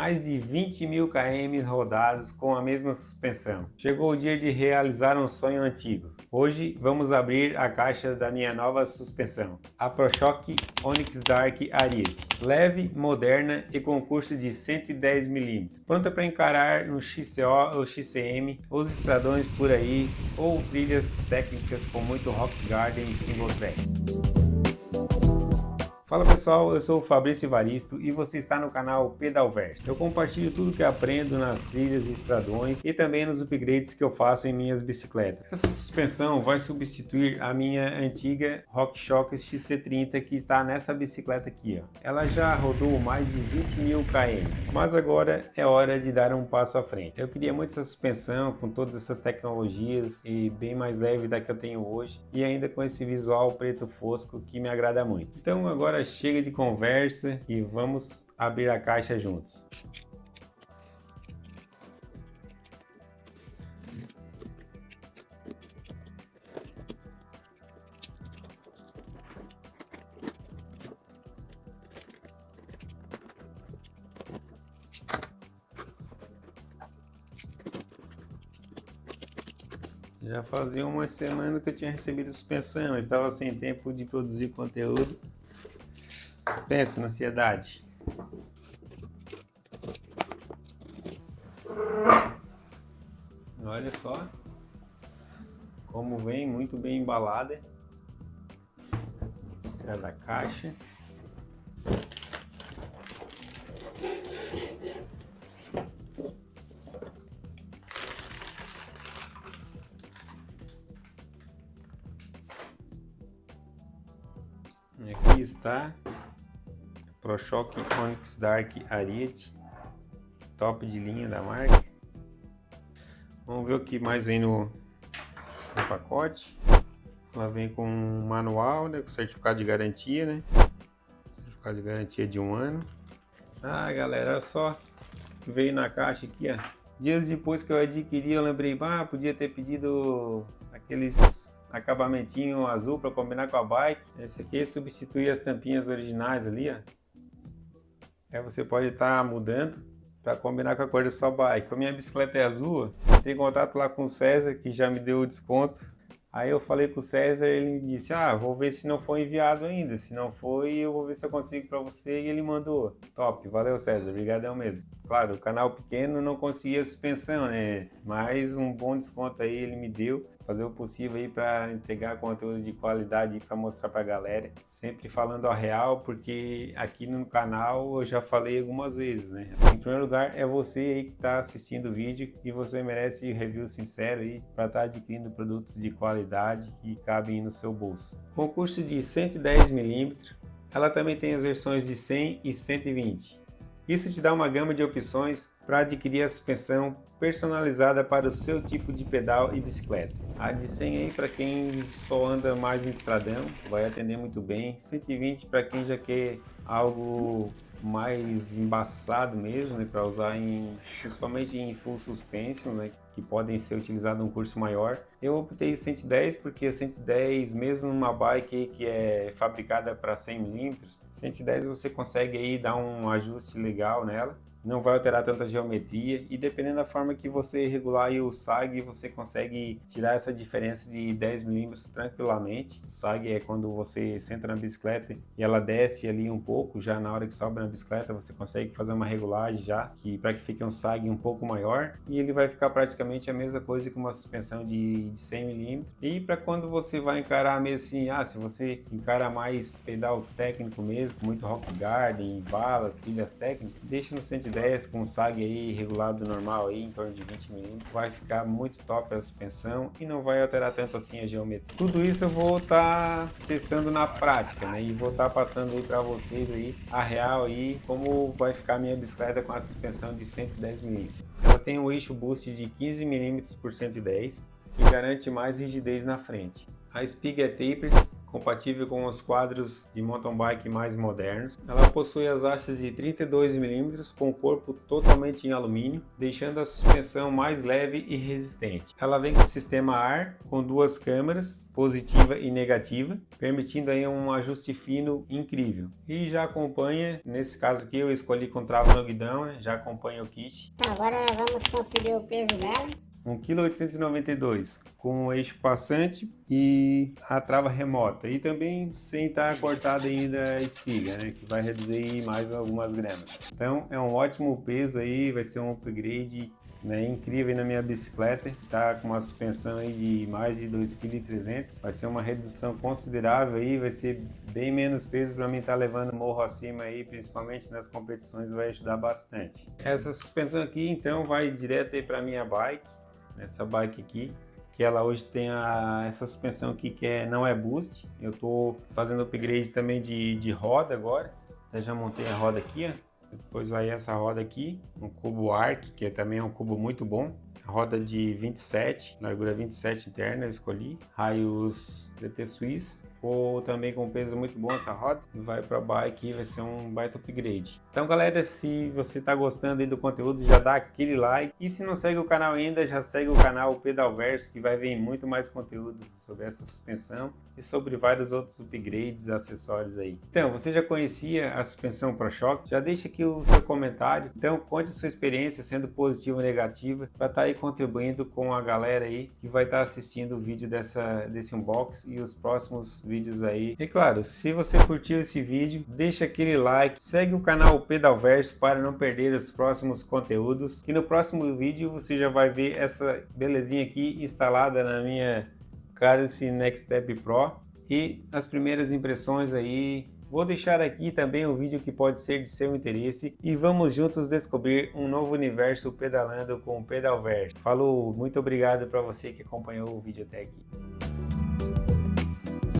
mais de 20.000 km rodados com a mesma suspensão. Chegou o dia de realizar um sonho antigo. Hoje vamos abrir a caixa da minha nova suspensão, a ProShock Onyx Dark Ariete. Leve, moderna e com curso de 110 mm. Pronta para encarar no XCO ou XCM, os estradões por aí ou trilhas técnicas com muito rock garden e single track. Fala pessoal, eu sou o Fabrício Evaristo e você está no canal Pedalverso. Eu compartilho tudo que aprendo nas trilhas e estradões e também nos upgrades que eu faço em minhas bicicletas. Essa suspensão vai substituir a minha antiga RockShox XC30 que está nessa bicicleta aqui, ó. Ela já rodou mais de 20.000 km, mas agora é hora de dar um passo à frente. Eu queria muito essa suspensão com todas essas tecnologias e bem mais leve da que eu tenho hoje e ainda com esse visual preto fosco que me agrada muito. Então agora chega de conversa e vamos abrir a caixa juntos. Já fazia uma semana que eu tinha recebido a suspensão, estava sem tempo de produzir conteúdo. Pensa na ansiedade. Olha só como vem, muito bem embalada. Tirar da caixa. Aqui está ProShock Onyx Dark Ariete, top de linha da marca. Vamos ver o que mais vem no pacote. Ela vem com um manual, né, com certificado de garantia, né? Certificado de garantia de 1 ano. Ah, galera, olha só que veio na caixa aqui, ó. Dias depois que eu adquiri, eu lembrei, podia ter pedido aqueles acabamentinho azul para combinar com a bike. Esse aqui substitui as tampinhas originais ali, ó. Aí você pode estar mudando para combinar com a cor da sua bike. Como a minha bicicleta é azul, entrei em contato lá com o César, que já me deu o desconto. Aí eu falei com o César, ele me disse, vou ver se não foi enviado ainda. Se não foi, eu vou ver se eu consigo para você. E ele mandou. Top, valeu César, obrigadão mesmo. Claro, o canal pequeno não conseguia suspensão, né? Mas um bom desconto aí ele me deu. Fazer o possível aí para entregar conteúdo de qualidade para mostrar para a galera. Sempre falando a real, porque aqui no canal eu já falei algumas vezes, né? Em primeiro lugar, é você aí que está assistindo o vídeo e você merece review sincero aí para estar adquirindo produtos de qualidade e cabem no seu bolso. Com curso de 110 mm, ela também tem as versões de 100 e 120. Isso te dá uma gama de opções para adquirir a suspensão personalizada para o seu tipo de pedal e bicicleta. A de 100 aí para quem só anda mais em estradão, vai atender muito bem. 120 para quem já quer algo mais embaçado mesmo, né, para usar principalmente em full suspension, né, que podem ser utilizados num curso maior. Eu optei 110 porque a 110, mesmo numa bike que é fabricada para 100 mm, 110 você consegue aí dar um ajuste legal nela. Não vai alterar tanta geometria e dependendo da forma que você regular aí o sag, você consegue tirar essa diferença de 10 mm tranquilamente. O sag é quando você senta na bicicleta e ela desce ali um pouco, já na hora que sobe na bicicleta você consegue fazer uma regulagem já, para que fique um sag um pouco maior e ele vai ficar praticamente a mesma coisa que uma suspensão de 100 mm. E para quando você vai encarar mesmo assim, se você encara mais pedal técnico mesmo, muito rock garden, balas, trilhas técnicas, deixa no 110 com o sag aí regulado normal aí em torno de 20 mm, vai ficar muito top a suspensão e não vai alterar tanto assim a geometria. Tudo isso eu vou estar testando na prática, né? E vou estar passando aí para vocês aí a real aí como vai ficar a minha bicicleta com a suspensão de 110 mm. Ela tem um eixo boost de 15 mm por 110 e garante mais rigidez na frente. A espiga é taper compatível com os quadros de mountain bike mais modernos. Ela possui as hastes de 32 mm com o corpo totalmente em alumínio, deixando a suspensão mais leve e resistente. Ela vem com sistema AR com duas câmeras, positiva e negativa, permitindo aí um ajuste fino incrível. E já acompanha, nesse caso aqui eu escolhi com trava no guidão, né? Já acompanha o kit. Agora vamos conferir o peso dela. 1,892 kg, com o eixo passante e a trava remota, e também sem estar cortada ainda a espiga, né, que vai reduzir mais algumas gramas. Então é um ótimo peso aí, vai ser um upgrade, né, incrível na minha bicicleta. Tá com uma suspensão aí de mais de 2,3 kg, vai ser uma redução considerável aí, vai ser bem menos peso para mim estar levando morro acima aí, principalmente nas competições, vai ajudar bastante. Essa suspensão aqui então vai direto aí para minha bike. Essa bike aqui, que ela hoje tem essa suspensão aqui que não é boost. Eu tô fazendo upgrade também de roda agora. Eu já montei a roda aqui, ó. Depois aí essa roda aqui, um cubo Arc, que também é um cubo muito bom. A roda de 27, largura 27 interna eu escolhi. Raios DT Swiss, ou também com peso muito bom essa roda. Vai para bike, vai ser um baita upgrade. Então galera, se você está gostando aí do conteúdo, já dá aquele like. E se não segue o canal ainda, já segue o canal Pedalverso, que vai vir muito mais conteúdo sobre essa suspensão e sobre vários outros upgrades e acessórios aí. Então, você já conhecia a suspensão ProShock? Já deixa aqui o seu comentário. Então, conte a sua experiência, sendo positiva ou negativa, para estar aí contribuindo com a galera aí que vai estar assistindo o vídeo desse unbox e os próximos vídeos aí. E claro, se você curtiu esse vídeo, deixa aquele like, segue o canal Pedalverso para não perder os próximos conteúdos. E no próximo vídeo você já vai ver essa belezinha aqui instalada na minha Cadence Next Step Pro e as primeiras impressões aí. Vou deixar aqui também um vídeo que pode ser de seu interesse e vamos juntos descobrir um novo universo pedalando com o Pedalverso. Falou, muito obrigado para você que acompanhou o vídeo até aqui.